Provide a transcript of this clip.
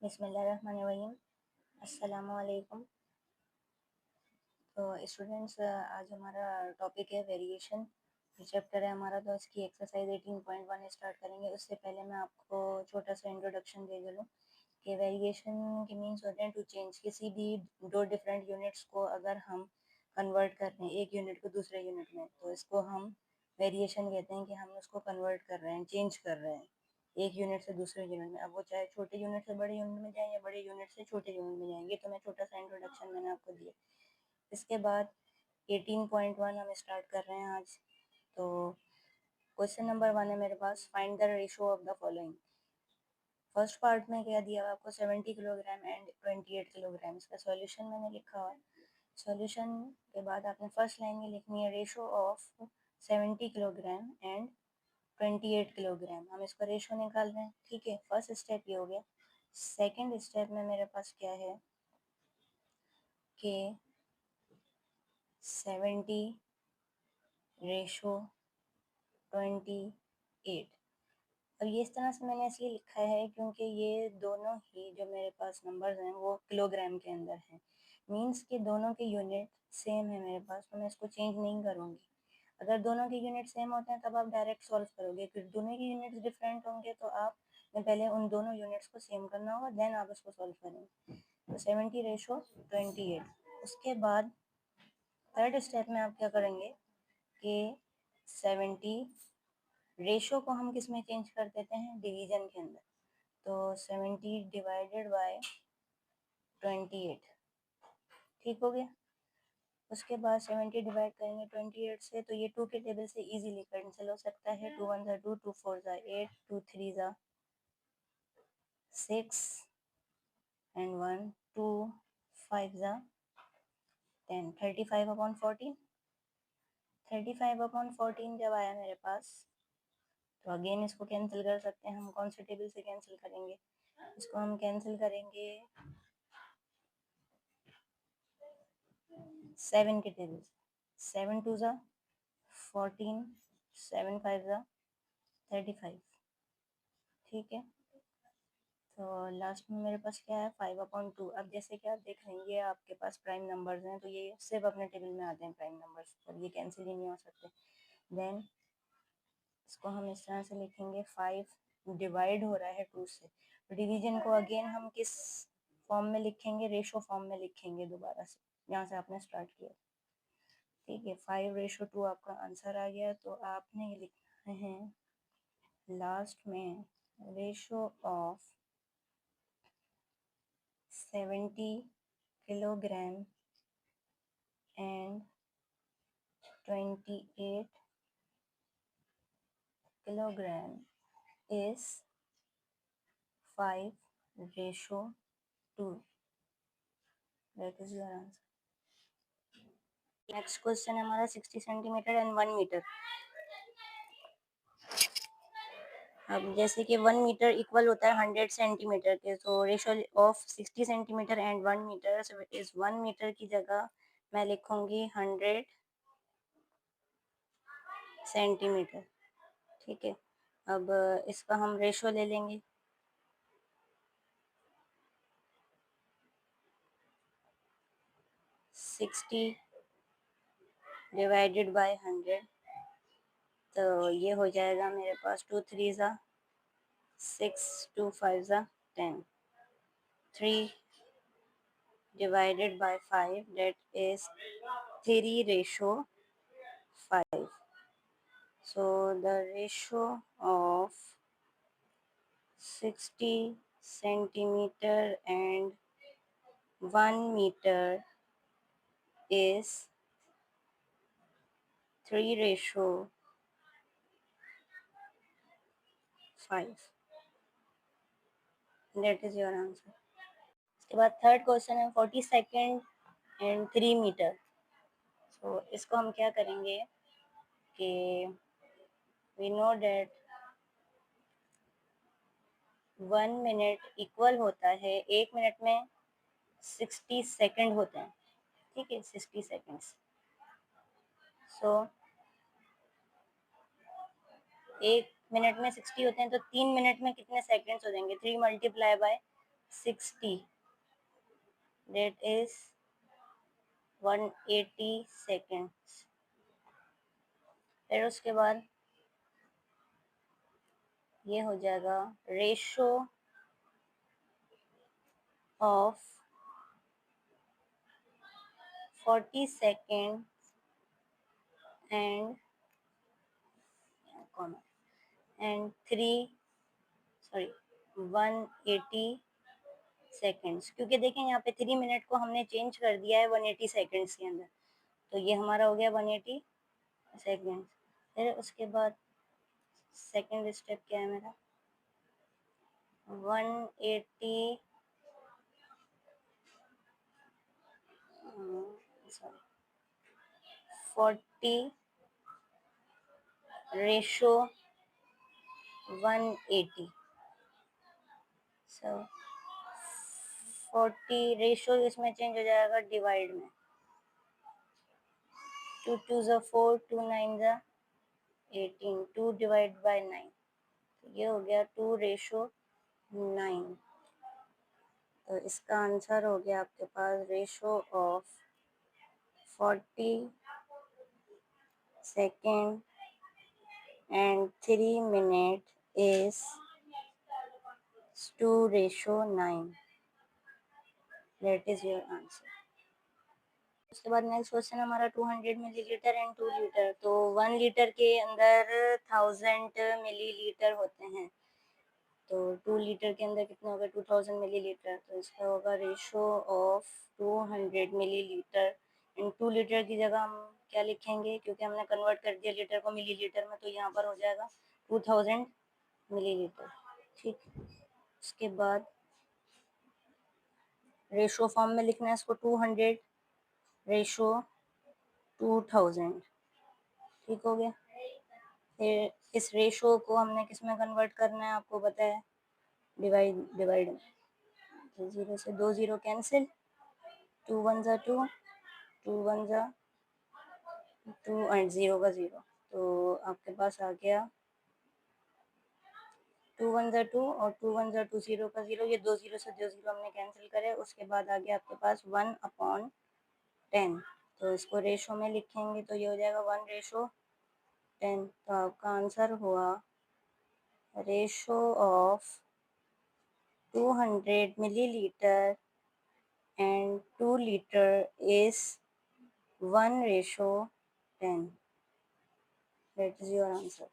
बिस्मिल्लाहिर्रहमानिर्रहीम। अस्सलामुअलैकुम। तो स्टूडेंट्स, आज हमारा टॉपिक है वेरिएशन। चैप्टर है हमारा, तो इसकी एक्सरसाइज 18.1 स्टार्ट करेंगे। उससे पहले मैं आपको छोटा सा इंट्रोडक्शन दे दूँ कि वेरिएशन के मीन्स होते हैं टू चेंज। किसी भी दो डिफरेंट यूनिट्स को अगर हम कन्वर्ट कर रहे हैं एक यूनिट को दूसरे यूनिट में, तो इसको हम वेरिएशन कहते हैं कि हम उसको कन्वर्ट कर रहे हैं, चेंज कर रहे हैं एक यूनिट से दूसरे यूनिट में। अब वो चाहे छोटे यूनिट से बड़े यूनिट में जाए या बड़े यूनिट से छोटे यूनिट में जाएंगे। तो मैं छोटा सा इंट्रोडक्शन मैंने आपको दिया। इसके बाद 18.1 हम स्टार्ट कर रहे हैं आज। तो क्वेश्चन नंबर 1 है मेरे पास, find the ratio of the following. First part में क्या दिया हुआ आपको, 70 किलोग्राम एंड 28 किलोग्राम। इसका सॉल्यूशन मैंने लिखा हुआ है। सॉल्यूशन के बाद आपने फर्स्ट लाइन में लिखनी है ratio of 70 kilogram and 28 kilogram. हम इसका रेशो निकाल रहे हैं, ठीक है। फर्स्ट स्टेप ये हो गया। सेकंड स्टेप में मेरे पास क्या है कि 70 रेशो 28। और ये इस तरह से मैंने इसलिए लिखा है क्योंकि ये दोनों ही जो मेरे पास नंबर्स हैं वो किलोग्राम के अंदर हैं। मीन्स कि दोनों के यूनिट सेम है मेरे पास, तो मैं इसको चेंज नहीं करूँगी। अगर दोनों के यूनिट सेम होते हैं तब आप डायरेक्ट सॉल्व करोगे। फिर दोनों के यूनिट्स डिफरेंट होंगे तो आप में पहले उन दोनों यूनिट्स को सेम करना होगा, देन आप उसको सॉल्व करेंगे। तो 70 रेशो 28। उसके बाद थर्ड स्टेप में आप क्या करेंगे कि 70 रेशो को हम किस में चेंज कर देते हैं, डिवीजन के अंदर। तो 70 डिवाइडेड बाय 28, ठीक हो गया। उसके बाद 70 डिवाइड करेंगे 28 से, तो ये 2 के टेबल से इजीली कैंसिल हो सकता है। 2 1 2, 2 4 8, 2 3 6 एंड 1 2 5 10। 35/14, 35/14 जब आया मेरे पास, तो अगेन इसको कैंसिल कर सकते हैं हम। कौन से टेबल से कैंसिल करेंगे, इसको हम कैंसिल करेंगे 7 के टेबल से। 7 2 14, 7 5 35, ठीक है। तो लास्ट में मेरे पास क्या है 5/2। अब जैसे कि आप देख रहे हैं ये आपके पास प्राइम नंबर्स हैं, तो ये सिर्फ अपने टेबल में आते हैं प्राइम नंबर्स, और ये कैंसिल ही नहीं हो सकते। देन इसको हम इस तरह से लिखेंगे, 5 डिवाइड हो रहा है 2 से, तो डिवीजन को अगेन हम किस फॉर्म में लिखेंगे, रेशो फॉर्म में लिखेंगे दोबारा से, यहाँ से आपने स्टार्ट किया, ठीक है। 5/2 आपका आंसर आ गया। तो आपने ये लिखना है लास्ट में ratio of 70 kilogram and 28 kilogram is 5/2। That is your answer. Next question है हमारा 60 सेंटीमीटर एंड 1 मीटर। अब जैसे कि 1 मीटर इक्वल होता है 100 सेंटीमीटर के, तो ratio of 60 centimetre and 1 metre इस 1 मीटर की जगह मैं लिखूंगी 100 सेंटीमीटर, ठीक है। अब इसका हम रेशो ले लेंगे। 60 डिवाइडेड बाय 100, तो ये हो जाएगा मेरे पास 2 3 6, 2 5 10। 3 divided by 5, that is 3/5. So the ratio of 60 centimeter and 1 meter is 3/5. That is your answer. इसके बाद थर्ड क्वेश्चन है 40 सेकेंड एंड 3 मीटर। तो इसको हम क्या करेंगे कि we know that 1 minute equal होता है 1 मिनट में 60 सेकेंड होते हैं, ठीक है, 60 सेकेंड्स। सो 1 मिनट में 60 होते हैं, तो 3 मिनट में कितने सेकेंड्स हो जाएंगे, 3 × 5 60, that is 180 seconds। फिर उसके बाद ये हो जाएगा ratio of 40 second and 180 seconds, क्योंकि देखें यहाँ पे 3 मिनट को हमने चेंज कर दिया है 180 सेकेंड्स के अंदर, तो ये हमारा हो गया 180 सेकेंड्स। फिर उसके बाद सेकेंड स्टेप क्या है मेरा, 180 सॉरी 40 रेशो 180, सो 40 रेशो इसमें चेंज हो जाएगा डिवाइड में, 2 2 ज़ा 4, 2 9 ज़ा 18, 2 डिवाइड बाय 9, तो ये हो गया 2:9। तो इसका आंसर हो गया आपके पास ratio of 40 second and 3 minute is 2:9, that is your answer. उसके बाद नेक्स्ट क्वेश्चन हमारा 200 मिलीलीटर एंड 2 लीटर। तो 1 लीटर के अंदर 1000 मिलीलीटर होते हैं, तो 2 लीटर के अंदर कितना होगा 2000 मिलीलीटर। तो इसका होगा ratio of 200 millilitre and 2 litre की जगह हम क्या लिखेंगे, क्योंकि हमने कन्वर्ट कर दिया लीटर को मिलीलीटर में, तो यहाँ पर हो जाएगा 2000 मिलीलीटर। ठीक, उसके बाद रेशो फॉर्म में लिखना है इसको 200 रेशो 2000, ठीक हो गया। फिर इस रेशो को हमने किस में कन्वर्ट करना है आपको पता है, डिवाइड में, तो 0 से 2 0 कैंसिल, 2 1 ज़ा 2, 2 1 ज़ा 2 एंड 0 का 0, तो आपके पास आ गया 2 1 ज़ा 2 और 2 1 ज़ा 2, 0 का 0, ये 2 0 से 2 0 हमने कैंसिल करे। उसके बाद आ गया आपके पास 1/10, तो इसको रेशो में लिखेंगे तो ये हो जाएगा 1:10। तो आपका आंसर हुआ ratio of 200 millilitre and 2 liter is 1:10. That is your answer.